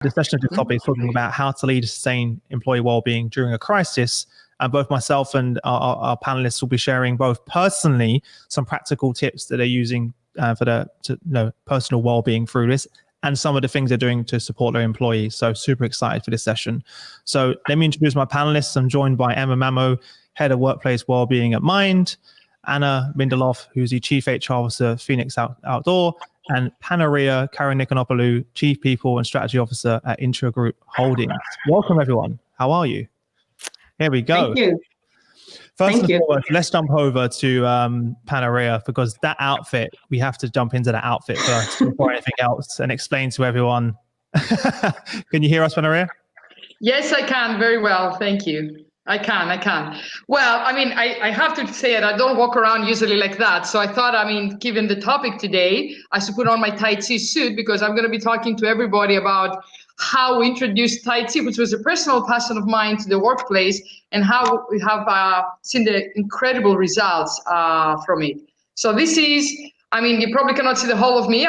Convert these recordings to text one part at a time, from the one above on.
The session of this topic is talking about how to lead sustained employee well-being during a crisis. And both myself and our panelists will be sharing both personally some practical tips that they're using for personal well-being through this, and some of the things they're doing to support their employees. So super excited for this session. So let me introduce my panelists. I'm joined by Emma Mamo, Head of Workplace Wellbeing at Mind, Anna Mindelöf, who's the Chief HR Officer, Fenix Outdoor, and Panorea Karanikolopoulou, Chief People and Strategy Officer at Intra Group Holdings. Welcome, everyone. How are you? Here we go. Thank you. First and foremost, let's jump over to Panorea, because that outfit, we have to jump into that outfit first before anything else and explain to everyone. Can you hear us, Panorea? Yes, I can. Very well. Thank you. I can. Well, I mean, I have to say it. I don't walk around usually like that. So I thought, given the topic today, I should put on my Tai Chi suit, because I'm going to be talking to everybody about how we introduced Tai Chi, which was a personal passion of mine, to the workplace, and how we have seen the incredible results from it. So this is, you probably cannot see the whole of me.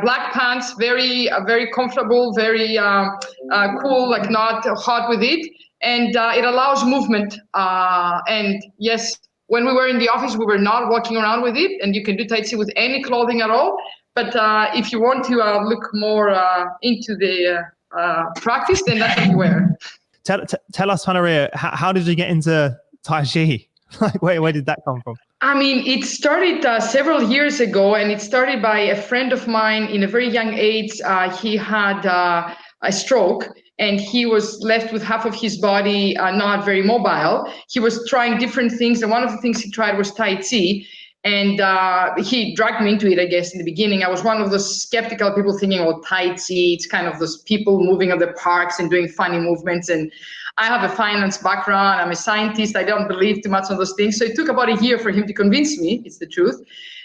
Black pants, very comfortable, very cool, like not hot with it. And it allows movement. And yes, when we were in the office, we were not walking around with it. And you can do Tai Chi with any clothing at all. But if you want to look more into the practice, then that's what you wear. Tell us, Panorea, how did you get into Tai Chi? Like, where did that come from? It started several years ago, and it started by a friend of mine in a very young age. He had a stroke, and he was left with half of his body not very mobile. He was trying different things, and one of the things he tried was Tai Chi. And he dragged me into it, I guess, in the beginning. I was one of those skeptical people thinking, oh, Tai Chi, it's kind of those people moving at the parks and doing funny movements. And I have a finance background. I'm a scientist. I don't believe too much on those things. So it took about a year for him to convince me. It's the truth.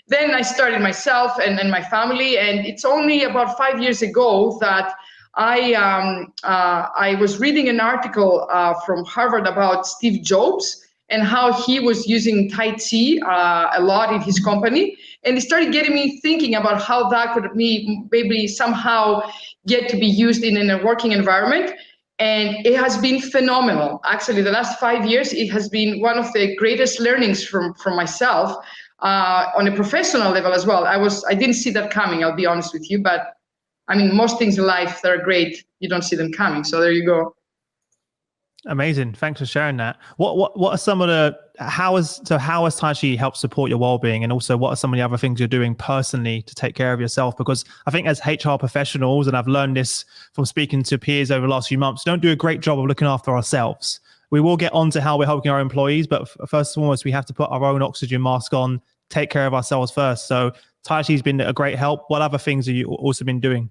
Then I started myself and my family. And it's only about 5 years ago that I was reading an article from Harvard about Steve Jobs and how he was using Tai Chi a lot in his company. And it started getting me thinking about how that could maybe somehow get to be used in a working environment. And it has been phenomenal. Actually, the last 5 years, it has been one of the greatest learnings from myself on a professional level as well. I didn't see that coming, I'll be honest with you. But most things in life that are great, you don't see them coming. So there you go. Amazing. Thanks for sharing that. What are some of the, how has Tai Chi helped support your well-being? And also, what are some of the other things you're doing personally to take care of yourself? Because I think as HR professionals, and I've learned this from speaking to peers over the last few months, don't do a great job of looking after ourselves. We will get on to how we're helping our employees, but first and foremost, we have to put our own oxygen mask on, take care of ourselves first. So Tai Chi has been a great help. What other things have you also been doing?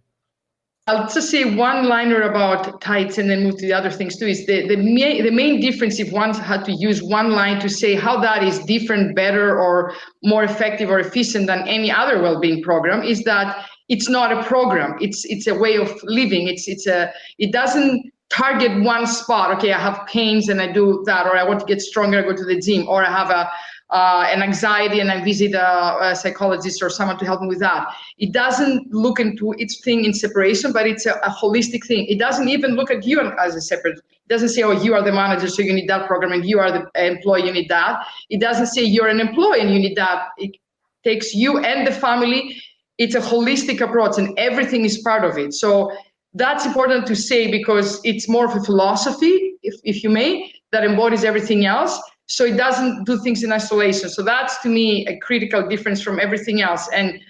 I'll just say one liner about Tai Chi and then move to the other things too. Is the main difference, if one had to use one line to say how that is different, better, or more effective or efficient than any other well-being program, is that it's not a program. It's a way of living. It doesn't target one spot. Okay, I have pains and I do that, or I want to get stronger, I go to the gym, or I have an anxiety and I visit a psychologist or someone to help me with that. It doesn't look into its thing in separation, but it's a holistic thing. It doesn't even look at you as a separate. It doesn't say, oh, you are the manager, so you need that program, and you are the employee, you need that. It doesn't say you're an employee and you need that. It takes you and the family. It's a holistic approach, and everything is part of it. So that's important to say, because it's more of a philosophy, if you may, that embodies everything else. So it doesn't do things in isolation. So that's, to me, a critical difference from everything else. And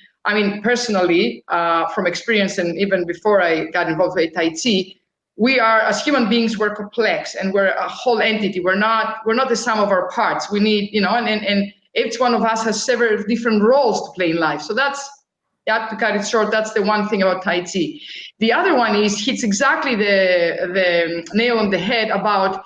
personally, from experience, and even before I got involved with Tai Chi, we are, as human beings, we're complex and we're a whole entity. We're not the sum of our parts. We need, and each one of us has several different roles to play in life. So that's, to cut it short, that's the one thing about Tai Chi. The other one hits exactly the nail on the head about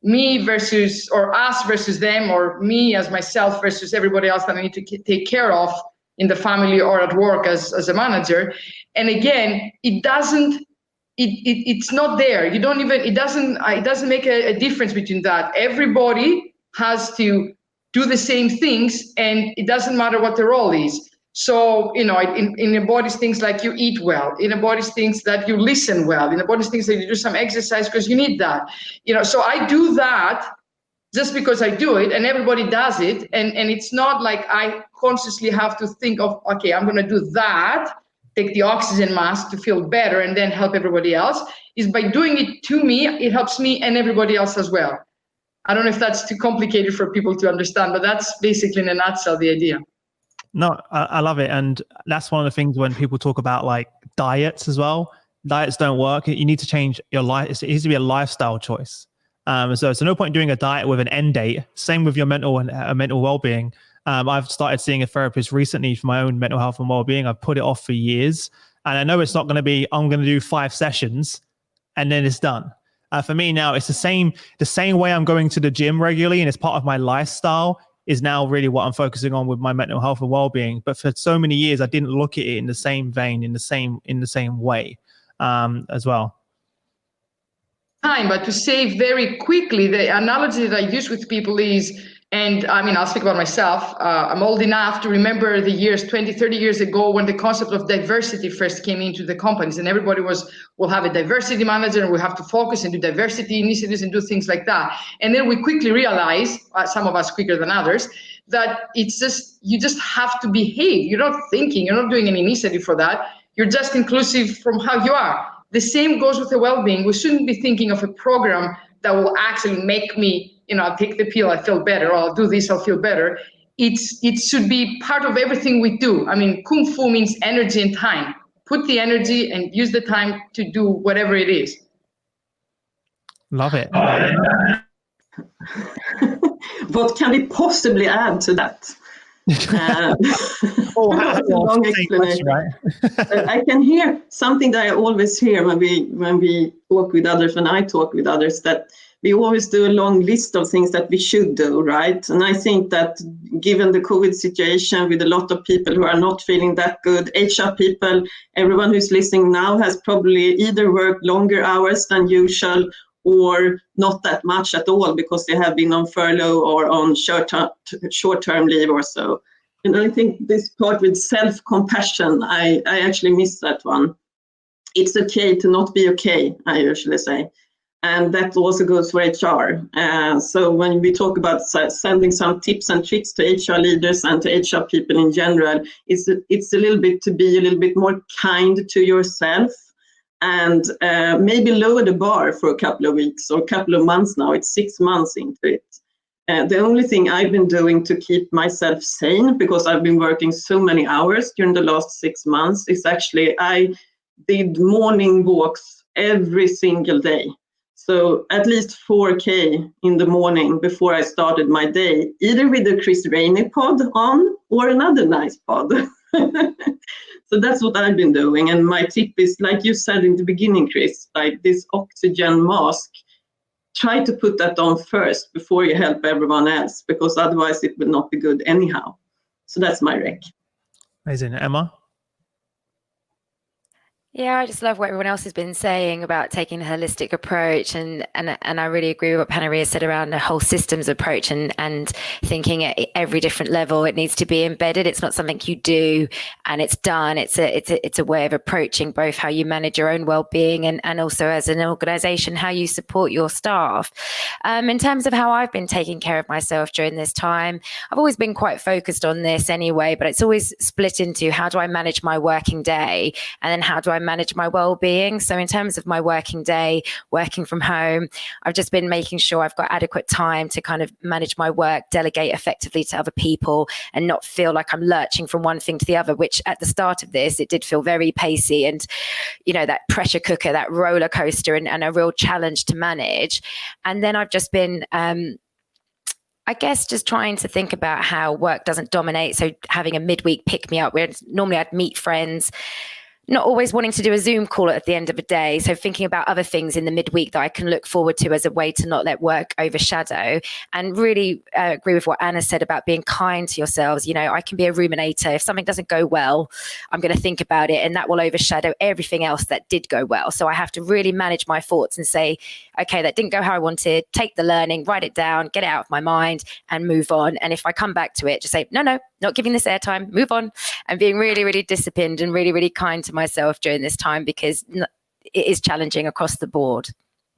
me versus, or us versus them, or me as myself versus everybody else that I need to take care of in the family or at work as a manager. And again, it's not there. You don't even, it doesn't make a difference between that. Everybody has to do the same things, and it doesn't matter what the role is. So, it embodies things like you eat well, it embodies things that you listen well, it embodies things that you do some exercise because you need that. So I do that just because I do it, and everybody does it. And it's not like I consciously have to think of, okay, I'm going to do that, take the oxygen mask to feel better and then help everybody else. Is by doing it to me, it helps me and everybody else as well. I don't know if that's too complicated for people to understand, but that's basically in a nutshell the idea. No, I love it. And that's one of the things when people talk about like diets as well. Diets don't work. You need to change your life. It needs to be a lifestyle choice. So no point doing a diet with an end date. Same with your mental and mental well-being. I've started seeing a therapist recently for my own mental health and well-being. I've put it off for years. And I know it's not going to be, I'm going to do 5 sessions and then it's done. For me now, it's the same way I'm going to the gym regularly and it's part of my lifestyle is now really what I'm focusing on with my mental health and well-being. But for so many years, I didn't look at it in the same vein, in the same way as well. But to say very quickly, the analogy that I use with people is, and I mean, I'll speak about myself. I'm old enough to remember the years 20, 30 years ago when the concept of diversity first came into the companies and everybody we'll have a diversity manager and we have to focus and do diversity initiatives and do things like that. And then we quickly realize, some of us quicker than others, that you just have to behave. You're not thinking, you're not doing an initiative for that. You're just inclusive from how you are. The same goes with the well-being. We shouldn't be thinking of a program that will actually make me, I'll take the pill, I feel better, or I'll do this, I'll feel better. It should be part of everything we do. I mean, Kung Fu means energy and time. Put the energy and use the time to do whatever it is. Love it. What can we possibly add to that? Long explanation. I can hear something that I always hear when we talk with others, when I talk with others, that we always do a long list of things that we should do, right? And I think that given the COVID situation with a lot of people who are not feeling that good, HR people, everyone who's listening now has probably either worked longer hours than usual or not that much at all because they have been on furlough or on short-term leave or so. And I think this part with self-compassion, I actually miss that one. It's okay to not be okay, I usually say. And that also goes for HR. So when we talk about sending some tips and tricks to HR leaders and to HR people in general, it's a little bit to be a little bit more kind to yourself and maybe lower the bar for a couple of weeks or a couple of months now. It's 6 months into it. The only thing I've been doing to keep myself sane, because I've been working so many hours during the last 6 months, is actually I did morning walks every single day. So at least 4K in the morning before I started my day, either with the Chris Rainey pod on or another nice pod. So that's what I've been doing. And my tip is, like you said in the beginning, Chris, like this oxygen mask, try to put that on first before you help everyone else, because otherwise it will not be good anyhow. So that's my rec. Amazing. Emma? Yeah, I just love what everyone else has been saying about taking a holistic approach, and I really agree with what Panorea said around the whole systems approach and thinking at every different level. It needs to be embedded. It's not something you do and it's done. It's a way of approaching both how you manage your own well-being and also as an organization how you support your staff. In terms of how I've been taking care of myself during this time, I've always been quite focused on this anyway, but it's always split into how do I manage my working day and then how do I manage my well-being. So in terms of my working day, working from home, I've just been making sure I've got adequate time to kind of manage my work, delegate effectively to other people, and not feel like I'm lurching from one thing to the other, which at the start of this, it did feel very pacey and, that pressure cooker, that roller coaster and a real challenge to manage. And then I've just been, I guess, just trying to think about how work doesn't dominate. So having a midweek pick me up where normally I'd meet friends, not always wanting to do a Zoom call at the end of a day. So thinking about other things in the midweek that I can look forward to as a way to not let work overshadow. And really agree with what Anna said about being kind to yourselves. I can be a ruminator. If something doesn't go well, I'm going to think about it and that will overshadow everything else that did go well. So I have to really manage my thoughts and say, okay, that didn't go how I wanted. Take the learning, write it down, get it out of my mind and move on. And if I come back to it, just say, no, not giving this airtime, move on and being really, really disciplined and really, really kind to myself during this time, because it is challenging across the board.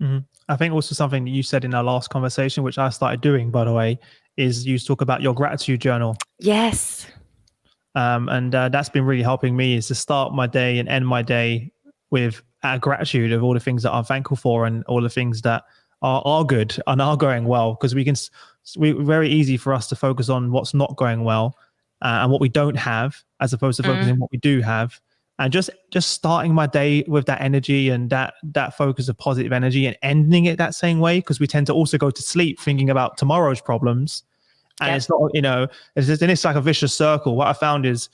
Mm-hmm. I think also something that you said in our last conversation, which I started doing, by the way, is you talk about your gratitude journal. Yes. And that's been really helping me, is to start my day and end my day with gratitude of all the things that I'm thankful for and all the things that are good and are going well, because we're very easy for us to focus on what's not going well and what we don't have, as opposed to focusing on what we do have. And just starting my day with that energy and that focus of positive energy, and ending it that same way, because we tend to also go to sleep thinking about tomorrow's problems. And it's not, it's like a vicious circle. What I found is,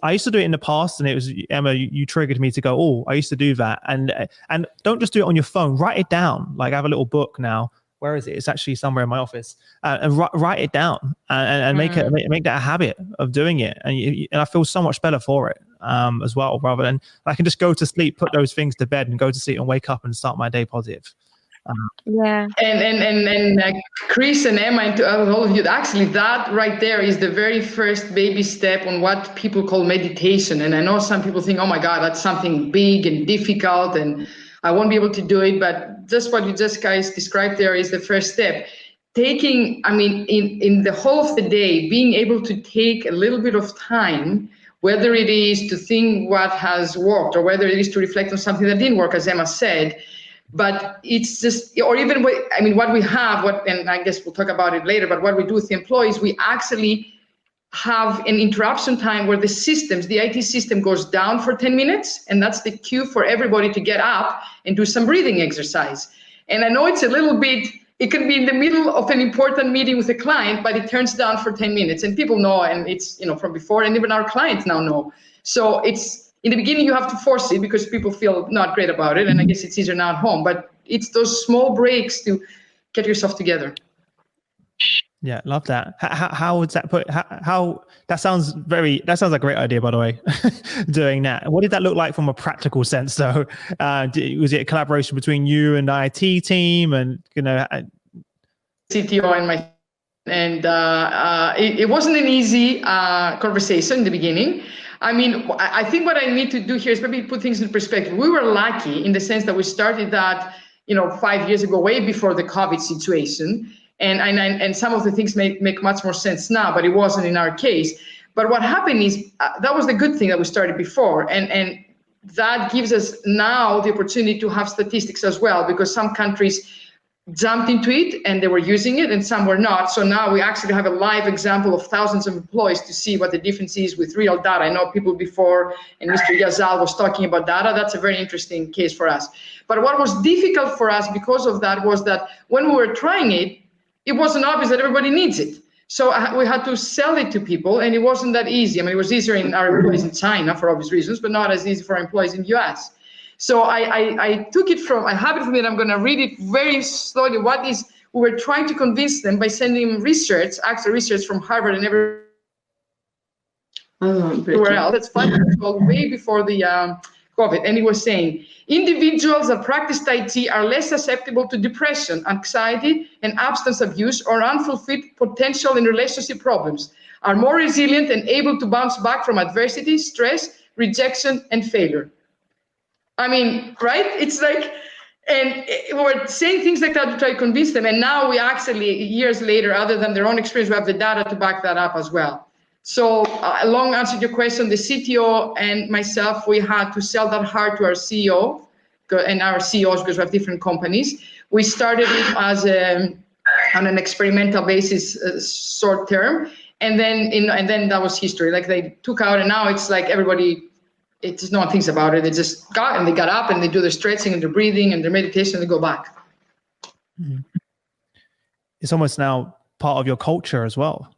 I used to do it in the past, and it was, Emma, you triggered me to go, oh, I used to do that. And don't just do it on your phone, write it down. Like, I have a little book now. Where is it? It's actually somewhere in my office. And write it down and make that a habit of doing it. And I feel so much better for it as well, rather than I can just go to sleep, put those things to bed, and go to sleep and wake up and start my day positive. Yeah. And Chris and Emma and to all of you, actually that right there is the very first baby step on what people call meditation. And I know some people think, oh my God, that's something big and difficult and I won't be able to do it. But just what you just guys described there is the first step. Taking, in the whole of the day, being able to take a little bit of time, whether it is to think what has worked or whether it is to reflect on something that didn't work, as Emma said. But it's just, or even what we have, and I guess we'll talk about it later, but what we do with the employees, we actually have an interruption time where the IT system goes down for 10 minutes. And that's the cue for everybody to get up and do some breathing exercise. And I know it's a little bit, it can be in the middle of an important meeting with a client, but it turns down for 10 minutes and people know, and it's, from before, and even our clients now know. So it's, in the beginning, you have to force it because people feel not great about it. And I guess it's easier now at home, but it's those small breaks to get yourself together. Yeah, love that. How would that put, how that sounds like a great idea, by the way, doing that. What did that look like from a practical sense though? Was it a collaboration between you and the IT team and, CTO and my, and it wasn't an easy conversation in the beginning. I think what I need to do here is maybe put things in perspective. We were lucky in the sense that we started that, 5 years ago, way before the COVID situation. And some of the things make much more sense now, but it wasn't in our case. But what happened is that was the good thing that we started before. And that gives us now the opportunity to have statistics as well, because some countries jumped into it and they were using it and some were not. So now we actually have a live example of thousands of employees to see what the difference is with real data. I know people before, and Mr. Yazal was talking about data. That's a very interesting case for us. But what was difficult for us because of that was that when we were trying it, it wasn't obvious that everybody needs it. So we had to sell it to people, and it wasn't that easy. It was easier in our employees in China for obvious reasons, but not as easy for our employees in the US. So I took it I have it from it, I'm going to read it very slowly. We were trying to convince them by sending them research from Harvard and everywhere else. That's 5 years old, way before the COVID. And he was saying, individuals that practice Tai Chi are less susceptible to depression, anxiety, and abstinence abuse or unfulfilled potential in relationship problems, are more resilient and able to bounce back from adversity, stress, rejection, and failure. Right? It's like, and we were saying things like that to try to convince them. And now we actually, years later, other than their own experience, we have the data to back that up as well. So a long answer to your question, the CTO and myself, we had to sell that hard to our CEO and our CEOs because we have different companies. We started it as on an experimental basis, short term. And then that was history. Like they took out, and now it's like everybody, no one thinks about it. They just got up and they do their stretching and their breathing and their meditation and they go back. Mm-hmm. It's almost now part of your culture as well.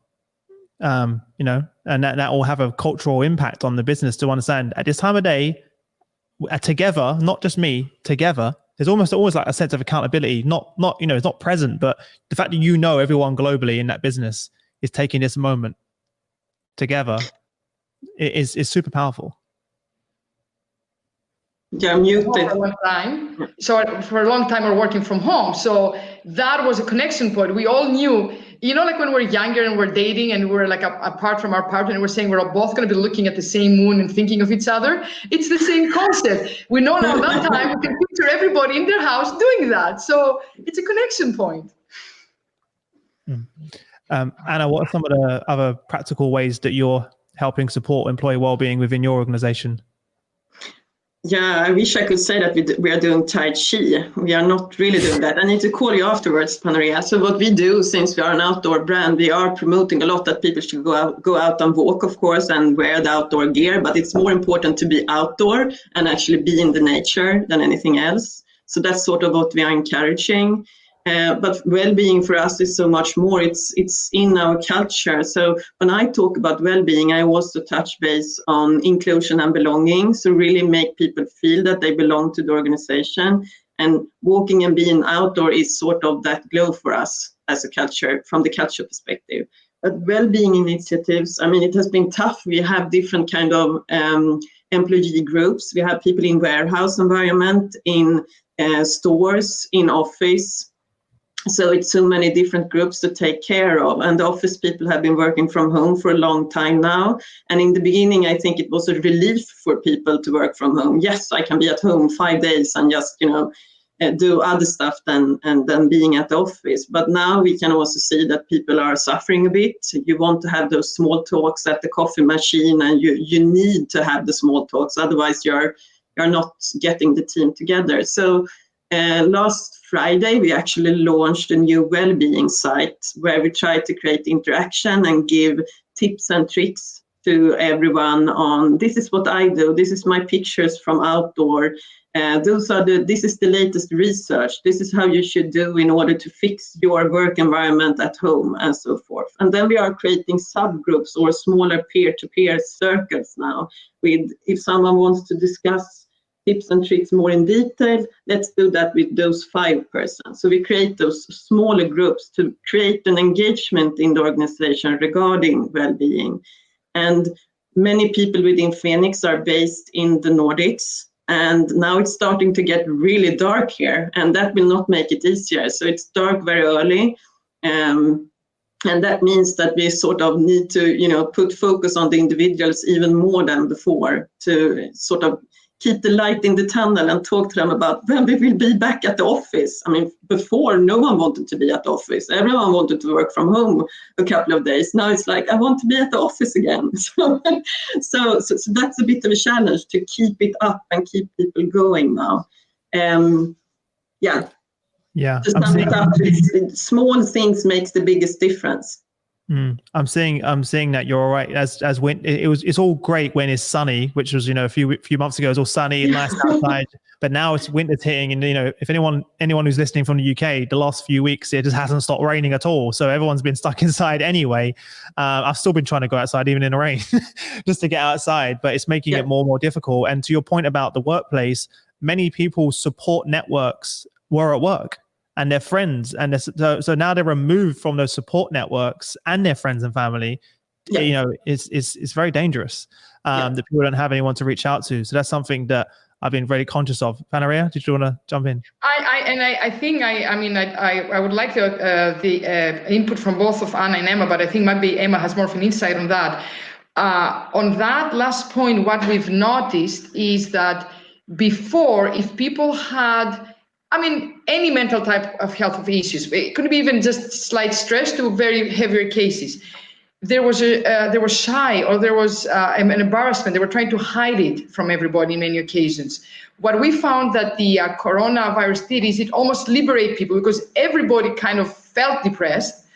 And that will have a cultural impact on the business to understand at this time of day, together, not just me, together, there's almost always like a sense of accountability, not, it's not present, but the fact that everyone globally in that business is taking this moment together is super powerful. Yeah, muted. For a long time. So for a long time, we're working from home. So that was a connection point. We all knew like when we're younger and we're dating and we're like apart from our partner and we're saying we're both going to be looking at the same moon and thinking of each other. It's the same concept. We know now that time we can picture everybody in their house doing that. So it's a connection point. Anna, what are some of the other practical ways that you're helping support employee well-being within your organization? Yeah, I wish I could say that we are doing Tai Chi. We are not really doing that. I need to call you afterwards, Panorea. So what we do, since we are an outdoor brand, we are promoting a lot that people should go out and walk, of course, and wear the outdoor gear. But it's more important to be outdoor and actually be in the nature than anything else. So that's sort of what we are encouraging. But well-being for us is so much more. It's in our culture. So when I talk about well-being, I also touch base on inclusion and belonging. So really make people feel that they belong to the organization. And walking and being outdoor is sort of that glow for us as a culture, from the culture perspective. But well-being initiatives, I mean, it has been tough. We have different kind of employee groups. We have people in warehouse environment, in stores, in office. So it's so many different groups to take care of. And the office people have been working from home for a long time now. And in the beginning, I think it was a relief for people to work from home. Yes, I can be at home 5 days and just, do other stuff than being at the office. But now we can also see that people are suffering a bit. You want to have those small talks at the coffee machine, and you need to have the small talks. Otherwise, you're not getting the team together. So last Friday, we actually launched a new well-being site where we try to create interaction and give tips and tricks to everyone on this is what I do, this is my pictures from outdoor, this is the latest research, this is how you should do in order to fix your work environment at home, and so forth. And then we are creating subgroups or smaller peer-to-peer circles now with, if someone wants to discuss tips and tricks more in detail, let's do that with those 5 persons. So we create those smaller groups to create an engagement in the organization regarding well-being. And many people within Fenix are based in the Nordics. And now it's starting to get really dark here, and that will not make it easier. So it's dark very early. And that means that we sort of need to, put focus on the individuals even more than before to sort of keep the light in the tunnel and talk to them about when we will be back at the office. I mean, before, no one wanted to be at the office. Everyone wanted to work from home a couple of days. Now it's like, I want to be at the office again. So that's a bit of a challenge to keep it up and keep people going now. Yeah. To sum it up, small things makes the biggest difference. I'm seeing that you're all right. As when it's all great when it's sunny, which was a few months ago, it was all sunny and nice outside. But now it's winter's hitting, and if anyone who's listening from the UK, the last few weeks it just hasn't stopped raining at all. So everyone's been stuck inside anyway. I've still been trying to go outside even in the rain, just to get outside. But it's making it more and more difficult. And to your point about the workplace, many people's support networks were at work. And their friends, and so now they're removed from those support networks and their friends and family. It's very dangerous that people don't have anyone to reach out to. So that's something that I've been very conscious of. Panorea, did you want to jump in? I would like the input from both of Anna and Emma, but I think maybe Emma has more of an insight on that. On that last point, what we've noticed is that before, if people had any mental type of health issues, it could be even just slight stress to very heavier cases. There was shy, or there was an embarrassment. They were trying to hide it from everybody in many occasions. What we found that the coronavirus did is it almost liberated people, because everybody kind of felt depressed,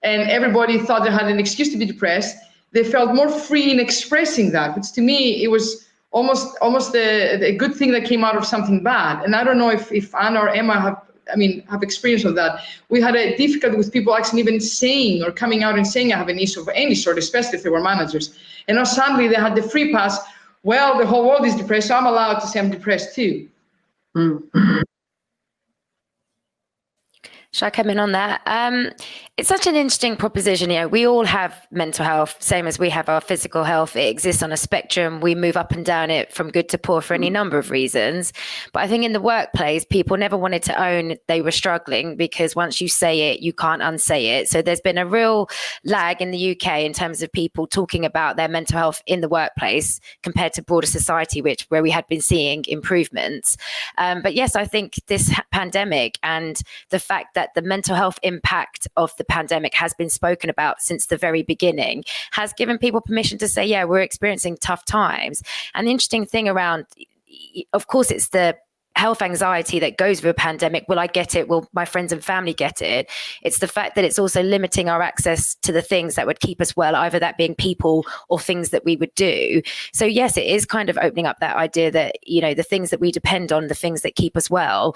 and everybody thought they had an excuse to be depressed. They felt more free in expressing that, which to me, it was almost a good thing that came out of something bad. And I don't know if Anna or Emma have experience of that. We had a difficulty with people actually even saying or coming out and saying I have an issue of any sort, especially if they were managers. And now suddenly they had the free pass. Well, the whole world is depressed, so I'm allowed to say I'm depressed too. Should I come in on that? It's such an interesting proposition. You know, we all have mental health, same as we have our physical health. It exists on a spectrum. We move up and down it from good to poor for any number of reasons. But I think in the workplace, people never wanted to own they were struggling, because once you say it, you can't unsay it. So there's been a real lag in the UK in terms of people talking about their mental health in the workplace compared to broader society, where we had been seeing improvements. But yes, I think this pandemic and the fact that the mental health impact of the pandemic has been spoken about since the very beginning has given people permission to say, yeah, we're experiencing tough times. And the interesting thing around, of course, it's the health anxiety that goes with a pandemic. Will I get it? Will my friends and family get it? It's the fact that it's also limiting our access to the things that would keep us well, either that being people or things that we would do. So yes, it is kind of opening up that idea that, you know, the things that we depend on, the things that keep us well,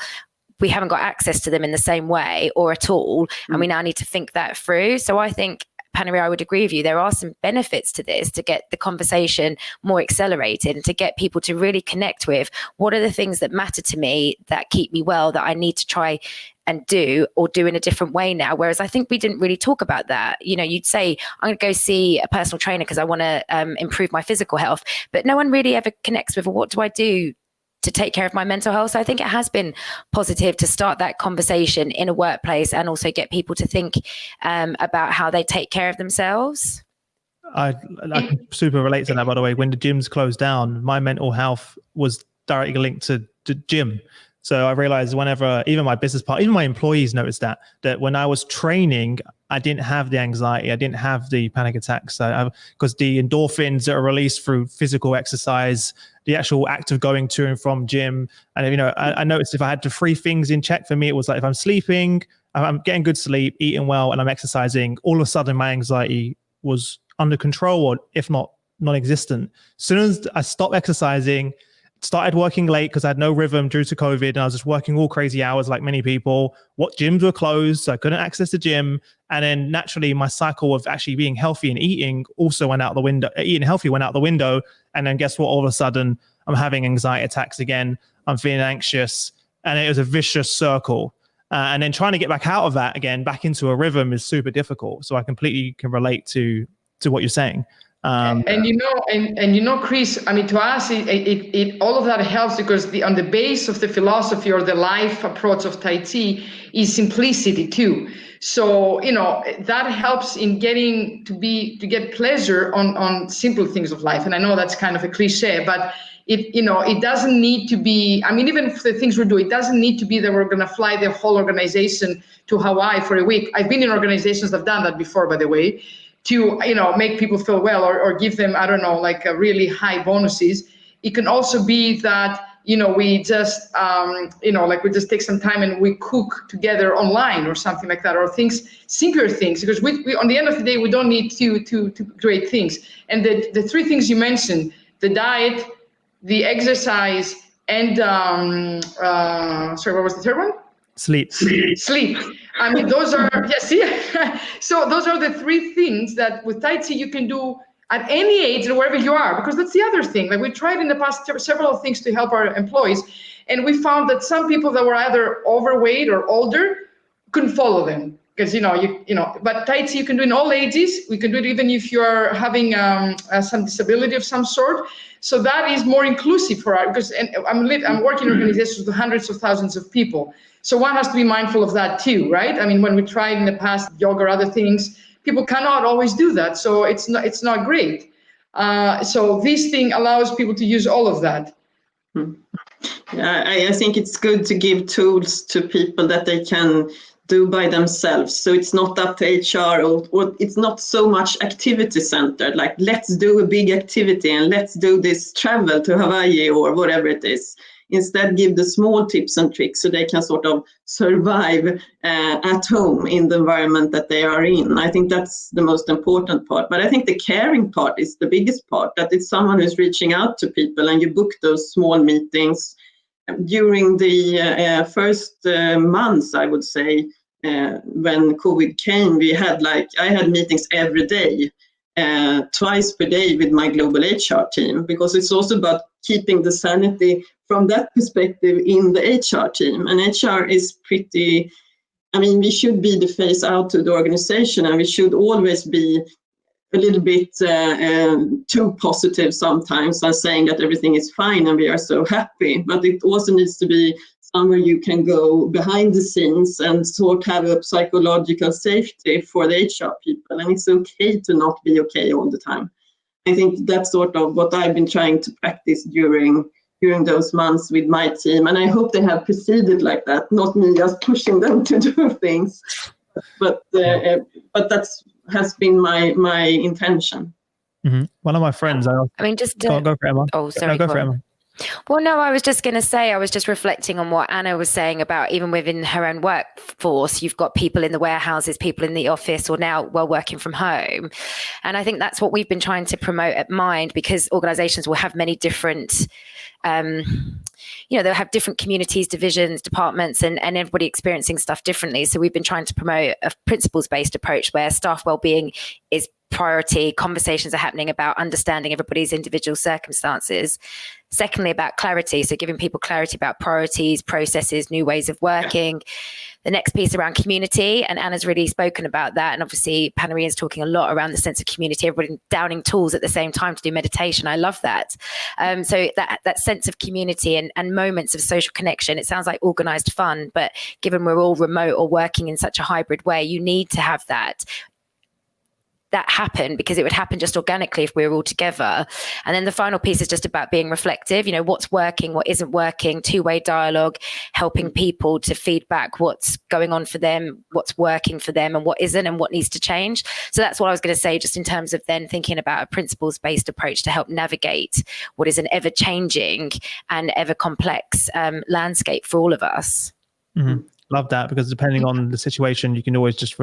we haven't got access to them in the same way or at all. And we now need to think that through. So I think, Panorea, I would agree with you. There are some benefits to this, to get the conversation more accelerated and to get people to really connect with what are the things that matter to me, that keep me well, that I need to try and do or do in a different way now. Whereas I think we didn't really talk about that. You know, you'd say, I'm going to go see a personal trainer because I want to improve my physical health. But no one really ever connects with, well, what do I do to take care of my mental health? So I think it has been positive to start that conversation in a workplace and also get people to think about how they take care of themselves. I can super relate to that, by the way. When the gyms closed down, my mental health was directly linked to the gym. So I realized whenever, even my business partner, even my employees noticed that when I was training, I didn't have the anxiety, I didn't have the panic attacks, because the endorphins that are released through physical exercise, the actual act of going to and from gym. And, you know, I noticed if I had the three things in check for me, it was like, if I'm sleeping, I'm getting good sleep, eating well, and I'm exercising, all of a sudden my anxiety was under control, or if not non-existent. As soon as I stopped exercising, started working late because I had no rhythm due to COVID, and I was just working all crazy hours like many people. What gyms were closed, so I couldn't access the gym. And then naturally my cycle of actually being healthy and eating also went out the window. Eating healthy went out the window. And then guess what? All of a sudden I'm having anxiety attacks again. I'm feeling anxious, and it was a vicious circle. And then trying to get back out of that again, back into a rhythm, is super difficult. So I completely can relate to what you're saying. And you know, Chris, I mean, to us, it all of that helps because on the base of the philosophy or the life approach of Tai Chi is simplicity too. So, you know, that helps in getting to get pleasure on simple things of life. And I know that's kind of a cliche, but it doesn't need to be, I mean, even for the things we do, it doesn't need to be that we're going to fly the whole organization to Hawaii for a week. I've been in organizations that have done that before, by the way, to, you know, make people feel well or give them, I don't know, like a really high bonuses. It can also be that, you know, we just, like we just take some time and we cook together online or something like that, or simpler things, because we on the end of the day, we don't need two great things. And the three things you mentioned, the diet, the exercise, and sorry, what was the third one? Sleep. I mean, those are, so those are the three things that with Tai Chi you can do at any age and wherever you are, because that's the other thing. Like we tried in the past several things to help our employees, and we found that some people that were either overweight or older couldn't follow them. Because, but Tai Chi you can do in all ages. We can do it even if you're having some disability of some sort. So that is more inclusive for us, because I'm working in organizations with hundreds of thousands of people. So one has to be mindful of that too, right? I mean, when we tried in the past yoga or other things, people cannot always do that. So it's not great. So this thing allows people to use all of that. Yeah, I think it's good to give tools to people that they can do by themselves. So it's not up to HR or it's not so much activity centered, like let's do a big activity and let's do this travel to Hawaii or whatever it is. Instead, give the small tips and tricks so they can sort of survive at home in the environment that they are in. I think that's the most important part. But I think the caring part is the biggest part, that it's someone who's reaching out to people and you book those small meetings. During the first months, I would say, when COVID came, I had meetings every day, twice per day with my global HR team, because it's also about keeping the sanity from that perspective in the HR team. And HR is pretty I mean, we should be the face out to the organization, and we should always be a little bit too positive sometimes and saying that everything is fine and we are so happy. But it also needs to be somewhere you can go behind the scenes and sort of have a psychological safety for the HR people. And it's okay to not be okay all the time. I think that's sort of what I've been trying to practice during those months with my team. And I hope they have proceeded like that, not me just pushing them to do things. But that's has been my intention. Mm-hmm. One of my friends, I mean, just go for it, Emma. Oh, sorry. No, go for it, Emma. Well, no, I was just going to say, I was just reflecting on what Anna was saying about even within her own workforce, you've got people in the warehouses, people in the office, or now working from home. And I think that's what we've been trying to promote at Mind, because organizations will have many different, they'll have different communities, divisions, departments, and everybody experiencing stuff differently. So we've been trying to promote a principles-based approach where staff wellbeing is priority. Conversations are happening about understanding everybody's individual circumstances. Secondly, about clarity. So giving people clarity about priorities, processes, new ways of working. The next piece around community, and Anna's really spoken about that. And obviously Panorea is talking a lot around the sense of community, everybody downing tools at the same time to do meditation. I love that. So that sense of community and moments of social connection, it sounds like organized fun, but given we're all remote or working in such a hybrid way, you need to have that happen, because it would happen just organically if we were all together. And then the final piece is just about being reflective, what's working, what isn't working, two-way dialogue, helping people to feedback what's going on for them, what's working for them and what isn't, and what needs to change. So that's what I was going to say, just in terms of then thinking about a principles-based approach to help navigate what is an ever-changing and ever-complex landscape for all of us. Mm-hmm. Love that, because depending on the situation, you can always just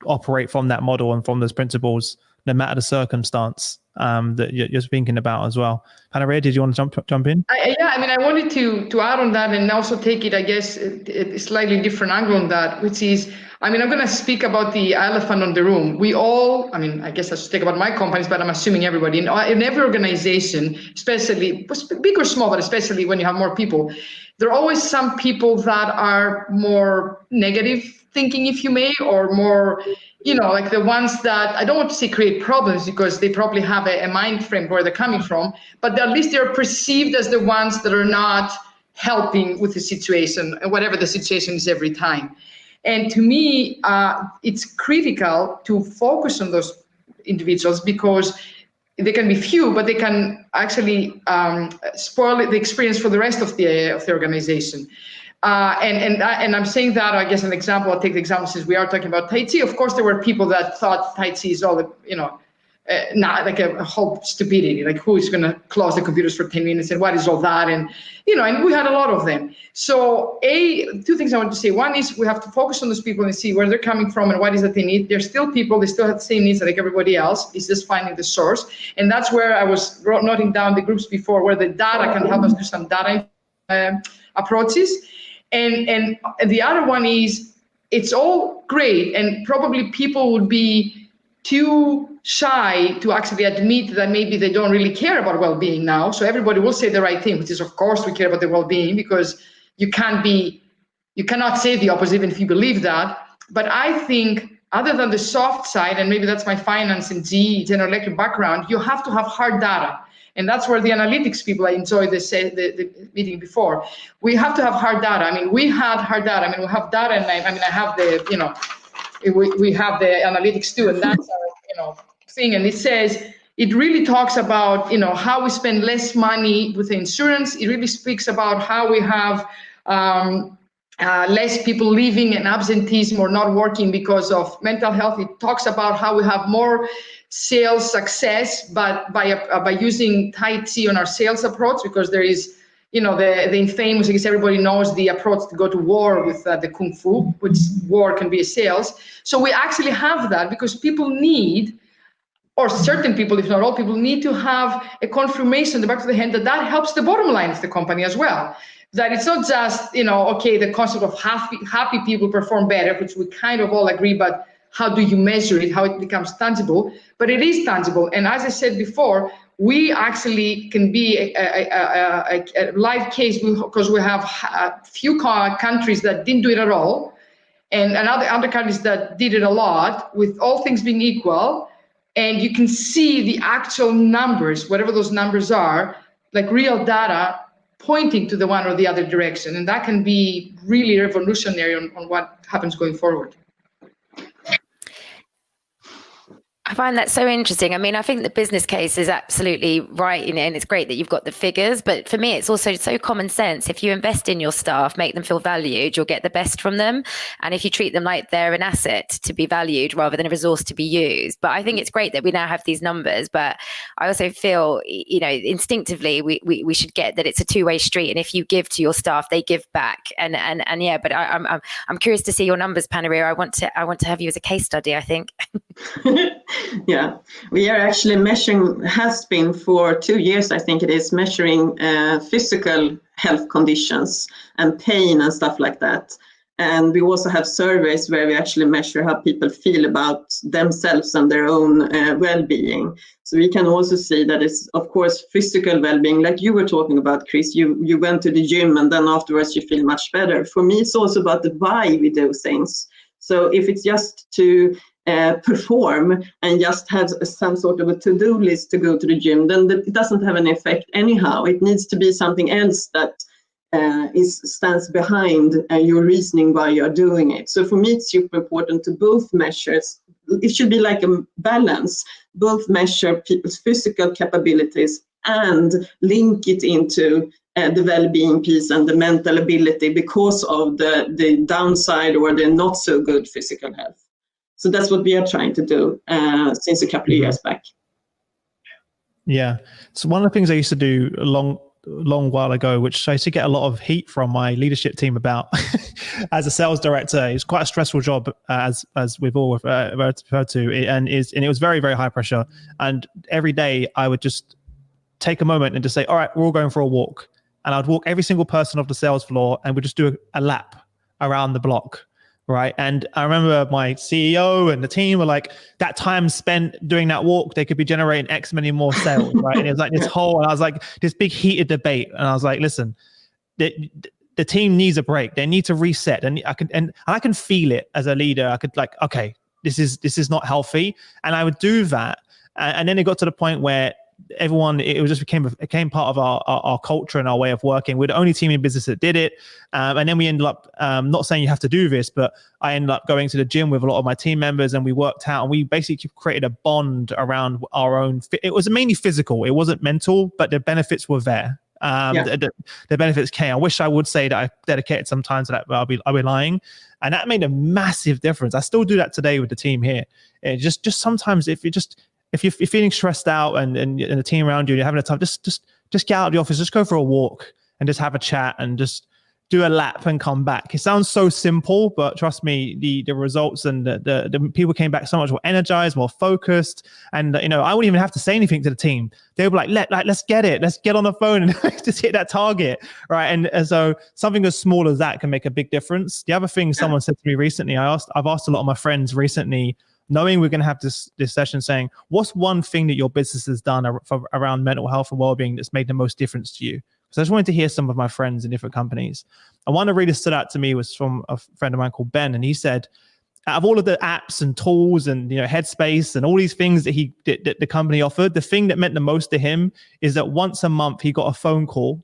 operate from that model and from those principles, no matter the circumstance that you're thinking about as well. Panorea, did you want to jump in? I wanted to add on that and also take it, I guess, a slightly different angle on that, which is, I'm going to speak about the elephant on the room. We all, I guess I should speak about my companies, but I'm assuming everybody, in every organization, especially big or small, but especially when you have more people, there are always some people that are more negative thinking, if you may, or more, like the ones that, I don't want to say create problems, because they probably have a mind frame where they're coming from, but at least they're perceived as the ones that are not helping with the situation, whatever the situation is every time. And to me, it's critical to focus on those individuals, because they can be few, but they can actually spoil the experience for the rest of the organization. And I'm saying that, I guess, an example, I'll take the example since we are talking about Tai Chi. Of course, there were people that thought Tai Chi is all, not like a whole stupidity, like who is going to close the computers for 10 minutes and what is all that? And, and we had a lot of them. So two things I want to say. One is we have to focus on those people and see where they're coming from and what is that they need. They're still people, they still have the same needs like everybody else. It's just finding the source. And that's where I was noting down the groups before, where the data can help us do some data approaches. And the other one is, it's all great, and probably people would be too shy to actually admit that maybe they don't really care about well-being now. So everybody will say the right thing, which is, of course, we care about the well-being, because you cannot say the opposite even if you believe that. But I think, other than the soft side, and maybe that's my finance and General Electric background, you have to have hard data. And that's where the analytics people, I enjoyed the meeting before. We have to have hard data. We had hard data. We have data, and I have the, we have the analytics too, and that's our, thing. And it says, it really talks about, how we spend less money with the insurance. It really speaks about how we have less people leaving and absenteeism or not working because of mental health. It talks about how we have more sales success, but by using Tai Chi on our sales approach, because there is, the infamous, I guess everybody knows the approach to go to war with the Kung Fu, which war can be a sales. So we actually have that because people need, or certain people, if not all people, need to have a confirmation in the back of the hand that helps the bottom line of the company as well. That it's not just, okay, the concept of happy people perform better, which we kind of all agree, but how do you measure it, how it becomes tangible? But it is tangible. And as I said before, we actually can be a live case because we have a few countries that didn't do it at all. and other countries that did it a lot, with all things being equal, and you can see the actual numbers, whatever those numbers are, like real data pointing to the one or the other direction. And that can be really revolutionary on what happens going forward. I find that so interesting. I mean, I think the business case is absolutely right, and it's great that you've got the figures. But for me, it's also so common sense. If you invest in your staff, make them feel valued, you'll get the best from them. And if you treat them like they're an asset to be valued rather than a resource to be used. But I think it's great that we now have these numbers. But I also feel, instinctively, we should get that it's a two-way street. And if you give to your staff, they give back. And yeah. But I'm curious to see your numbers, Panorea. I want to have you as a case study, I think. Yeah, we are actually measuring, has been for 2 years, I think it is, measuring physical health conditions and pain and stuff like that. And we also have surveys where we actually measure how people feel about themselves and their own well-being. So we can also see that it's, of course, physical well-being, like you were talking about, Chris. You went to the gym and then afterwards you feel much better. For me, it's also about the why we do things. So if it's just to perform and just have some sort of a to-do list to go to the gym, then it doesn't have an effect anyhow. It needs to be something else that stands behind your reasoning why you're doing it. So for me, it's super important to both measures. It should be like a balance, both measure people's physical capabilities and link it into the well-being piece and the mental ability because of the downside or the not so good physical health. So that's what we are trying to do since a couple of years back. Yeah. So one of the things I used to do a long while ago, which I used to get a lot of heat from my leadership team about as a sales director. It's quite a stressful job, as we've all referred to, and it was very, very high pressure. And every day I would just take a moment and just say, all right, we're all going for a walk. And I'd walk every single person off the sales floor and we'd just do a lap around the block. Right. And I remember my CEO and the team were like, that time spent doing that walk, they could be generating X many more sales. Right. And it was like this and I was like, this big heated debate. And I was like, listen, the team needs a break. They need to reset. And I can feel it as a leader. I could like, okay, this is not healthy. And I would do that. And then it got to the point where everyone, it became part of our culture and our way of working. We're the only team in business that did it. And then we ended up, not saying you have to do this, but I ended up going to the gym with a lot of my team members and we worked out and we basically created a bond around our own. It was mainly physical. It wasn't mental, but the benefits were there. The benefits came. I wish I would say that I dedicated some time to that, but I'll be lying. And that made a massive difference. I still do that today with the team here. It just sometimes if you're feeling stressed out and the team around you, and you're having a tough, just get out of the office, just go for a walk and just have a chat and just do a lap and come back. It sounds so simple, but trust me, the results and the people came back so much more energized, more focused. And I wouldn't even have to say anything to the team. They were like, let's get it. Let's get on the phone and just hit that target. Right. And so something as small as that can make a big difference. The other thing someone said to me recently, I've asked a lot of my friends recently, knowing we're going to have this session, saying, what's one thing that your business has done around mental health and well-being that's made the most difference to you? So I just wanted to hear some of my friends in different companies. And one that really stood out to me was from a friend of mine called Ben. And he said, out of all of the apps and tools and Headspace and all these things that the company offered, the thing that meant the most to him is that once a month he got a phone call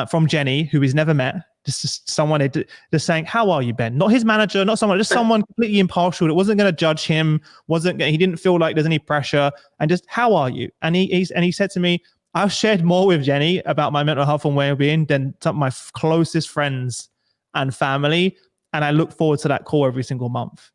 from Jenny, who he's never met. Just someone just saying, how are you, Ben? Not his manager, not someone, just someone completely impartial that wasn't going to judge him, he didn't feel like there's any pressure, and just, how are you? And he said to me, I've shared more with Jenny about my mental health and well-being than some of my closest friends and family, and I look forward to that call every single month.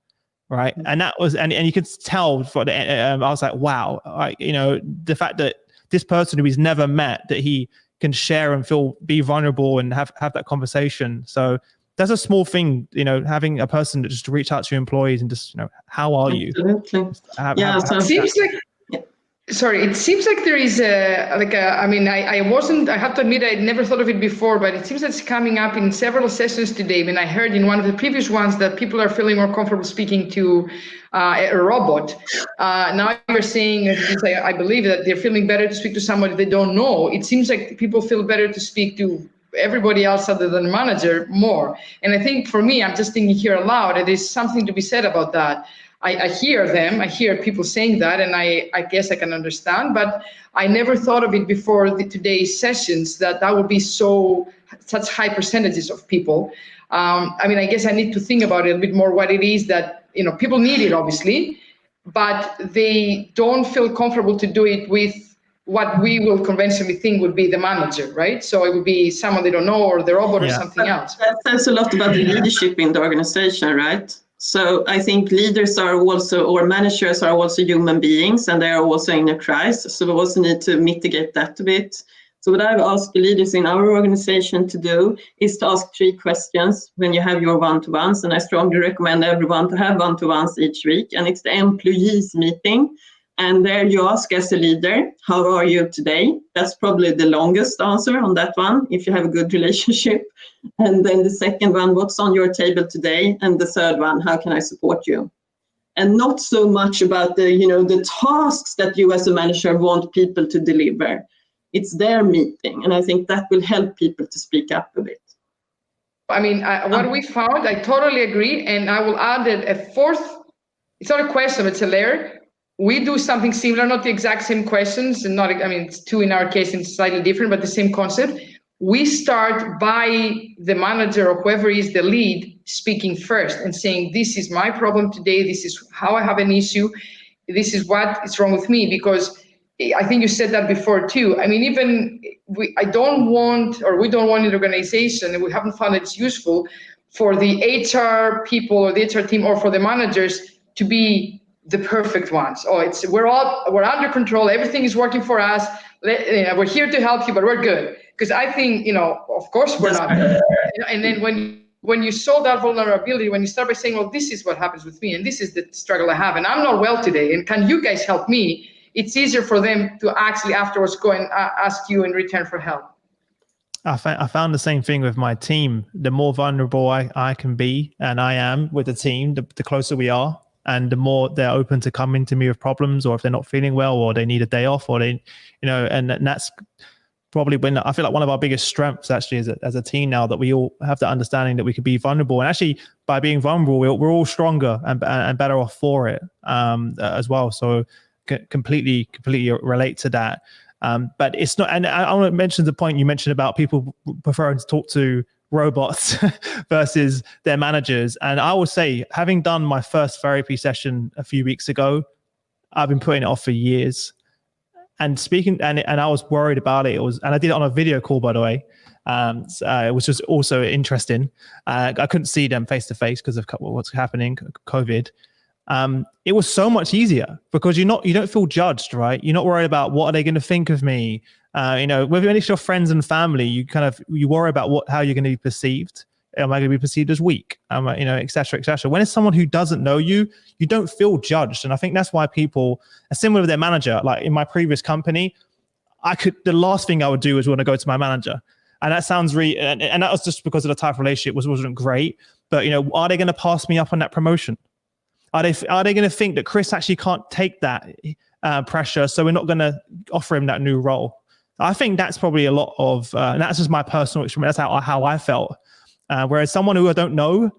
Right. And that was, and you could tell I was like, wow, the fact that this person who he's never met, that he can share and be vulnerable and have that conversation. So that's a small thing, having a person that just to reach out to your employees and just, how are you? Absolutely. It seems like there is I have to admit, I never thought of it before, but it seems that's coming up in several sessions today. I mean, I heard in one of the previous ones that people are feeling more comfortable speaking to a robot. Now you're saying, I believe that they're feeling better to speak to somebody they don't know. It seems like people feel better to speak to everybody else other than the manager more. And I think for me, I'm just thinking here aloud, and there's something to be said about that. I hear people saying that, and I guess I can understand, but I never thought of it before today's sessions that would be such high percentages of people. I mean, I guess I need to think about it a bit more, what it is that, people need it, obviously, but they don't feel comfortable to do it with what we will conventionally think would be the manager, right? So it would be someone they don't know, or the robot, or something else. That says a lot about the leadership in the organization, right? So I think leaders are also, or managers are also human beings, and they are also in a crisis. So we also need to mitigate that a bit. So what I've asked the leaders in our organization to do is to ask 3 questions when you have your one-to-ones. And I strongly recommend everyone to have one-to-ones each week. And it's the employees meeting. And there you ask as a leader, how are you today? That's probably the longest answer on that one, if you have a good relationship. And then the second one, what's on your table today? And the third one, how can I support you? And not so much about the tasks that you as a manager want people to deliver. It's their meeting. And I think that will help people to speak up a bit. I mean, what we found, I totally agree. And I will add a fourth, it's not a question, it's a layer. We do something similar, not the exact same questions, and it's 2 in our case, and slightly different, but the same concept. We start by the manager or whoever is the lead speaking first and saying, this is my problem today, this is how I have an issue, this is what is wrong with me, because I think you said that before too. I mean, we don't want an organization, and we haven't found it's useful for the HR people or the HR team or for the managers to be the perfect ones. We're under control, everything is working for us, we're here to help you, but we're good. Because I think, of course we're not. And then when you solve that vulnerability, when you start by saying, well, this is what happens with me, and this is the struggle I have, and I'm not well today, and can you guys help me? It's easier for them to actually afterwards go and ask you in return for help. I found the same thing with my team. The more vulnerable I can be, and I am with the team, the closer we are. And the more they're open to coming to me with problems, or if they're not feeling well, or they need a day off, or and that's probably when I feel like one of our biggest strengths actually as a team now, that we all have the understanding that we could be vulnerable, and actually by being vulnerable, we're all stronger and better off for it as well. So completely relate to that. But it's not, and I want to mention the point you mentioned about people preferring to talk to robots versus their managers. And I will say, having done my first therapy session a few weeks ago, I've been putting it off for years. And speaking, and I was worried about it. And I did it on a video call, by the way, which was also interesting. I couldn't see them face to face because of what's happening, COVID. It was so much easier because you don't feel judged, right? You're not worried about what are they going to think of me. Whether it's your friends and family, you worry about how you're going to be perceived. Am I going to be perceived as weak? Et cetera, et cetera. When it's someone who doesn't know you, you don't feel judged. And I think that's why people are similar with their manager. Like in my previous company, the last thing I would do is want to go to my manager. And that sounds and that was just because of the type of relationship wasn't great. But, are they going to pass me up on that promotion? Are they going to think that Chris actually can't take that pressure, so we're not going to offer him that new role? I think that's probably a lot of, and that's just my personal experience. That's how I felt. Whereas someone who I don't know,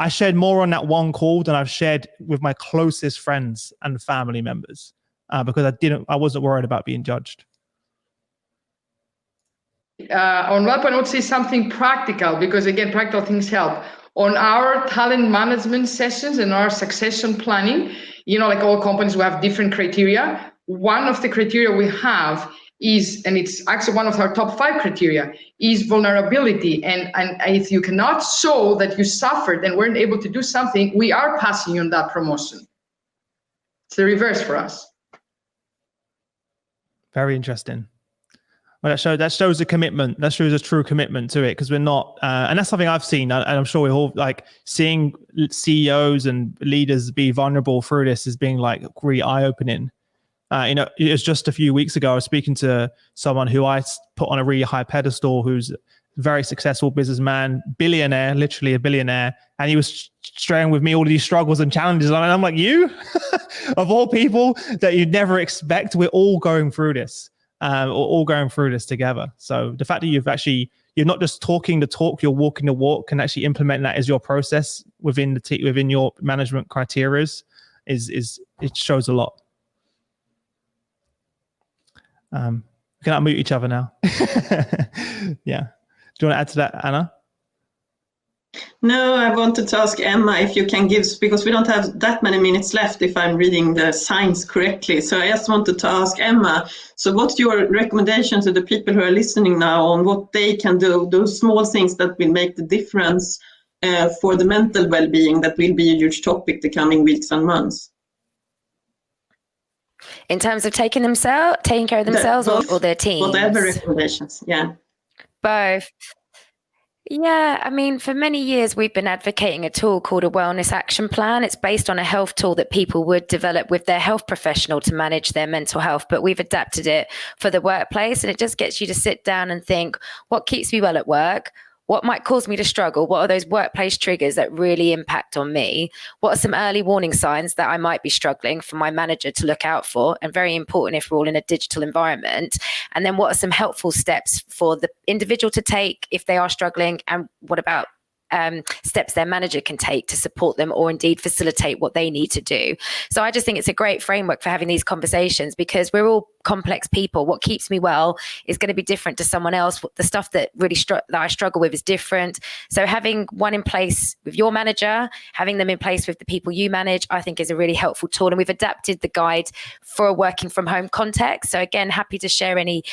I shared more on that one call than I've shared with my closest friends and family members because I wasn't worried about being judged. On that point, I would say something practical, because again, practical things help. On our talent management sessions and our succession planning, like all companies, we have different criteria. One of the criteria we have is, and it's actually one of our top 5 criteria, is vulnerability. And if you cannot show that you suffered and weren't able to do something, we are passing you on that promotion. It's the reverse for us. Very interesting. Well, that shows a commitment. That shows a true commitment to it, because we're not, and that's something I've seen, and I'm sure we're all like seeing CEOs and leaders be vulnerable through this as being like really eye-opening. It was just a few weeks ago, I was speaking to someone who I put on a really high pedestal, who's a very successful businessman, billionaire, literally a billionaire, and he was sharing with me all of these struggles and challenges, and I'm like, you, of all people that you'd never expect, we're all going through this. All going through this together. So the fact that you've actually you're not just talking the talk, you're walking the walk, and actually implementing that as your process within the within your management criteria is it shows a lot. We can unmute each other now. Yeah. Do you want to add to that, Anna? No, I wanted to ask Emma if you can give, because we don't have that many minutes left if I'm reading the signs correctly. So I just wanted to ask Emma, so what's your recommendation to the people who are listening now on what they can do, those small things that will make the difference for the mental well-being that will be a huge topic the coming weeks and months? In terms of taking care of themselves or their teams? Whatever recommendations, yeah. Both. Yeah, I mean, for many years, we've been advocating a tool called a wellness action plan. It's based on a health tool that people would develop with their health professional to manage their mental health. But we've adapted it for the workplace, and it just gets you to sit down and think, what keeps me well at work? What might cause me to struggle? What are those workplace triggers that really impact on me? What are some early warning signs that I might be struggling for my manager to look out for? And very important if we're all in a digital environment. And then what are some helpful steps for the individual to take if they are struggling? And what about steps their manager can take to support them or indeed facilitate what they need to do? So I just think it's a great framework for having these conversations, because we're all complex people. What keeps me well is going to be different to someone else. The stuff that really that I struggle with is different. So having one in place with your manager, having them in place with the people you manage, I think is a really helpful tool. And we've adapted the guide for a working from home context. So again, happy to share any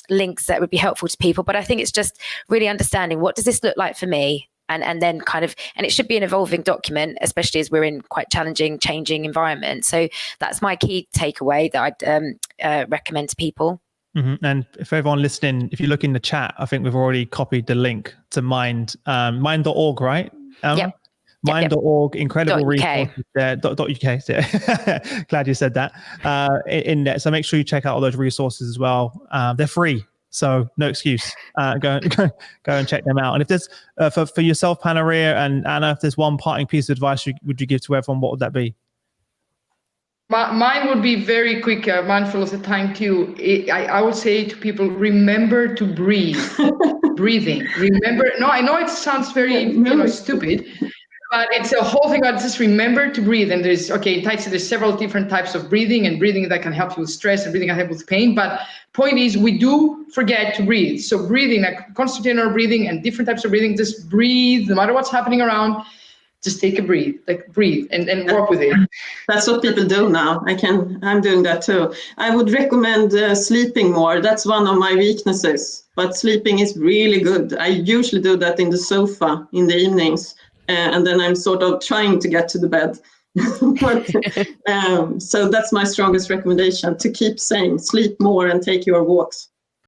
links that would be helpful to people. But I think it's just really understanding, what does this look like for me? And then and it should be an evolving document, especially as we're in quite challenging, changing environment. So that's my key takeaway that I'd recommend to people. Mm-hmm. And for everyone listening, if you look in the chat, I think we've already copied the link to mind.org, right? Yep. Mind.org, incredible resources there. .uk. Yeah. Glad you said that. In there. So make sure you check out all those resources as well. They're free. So no excuse. Go and check them out. And if there's for yourself, Panorea and Anna, if there's one parting piece of advice would you give to everyone, what would that be? Mine would be very quick, mindful of the time too. I would say to people, remember to breathe. Breathing. Remember. No, I know it sounds very stupid, but it's a whole thing about just remember to breathe. And there's Tai Chi, there's several different types of breathing, and breathing that can help you with stress, and breathing can help with pain. But point is, we do forget to breathe. So breathing, like constant inner breathing and different types of breathing, just breathe, no matter what's happening around. Just take a breathe, and work with it. That's what people do now. I'm doing that too. I would recommend sleeping more. That's one of my weaknesses, but sleeping is really good. I usually do that in the sofa in the evenings, and then I'm sort of trying to get to the bed. So that's my strongest recommendation, to keep saying sleep more and take your walks.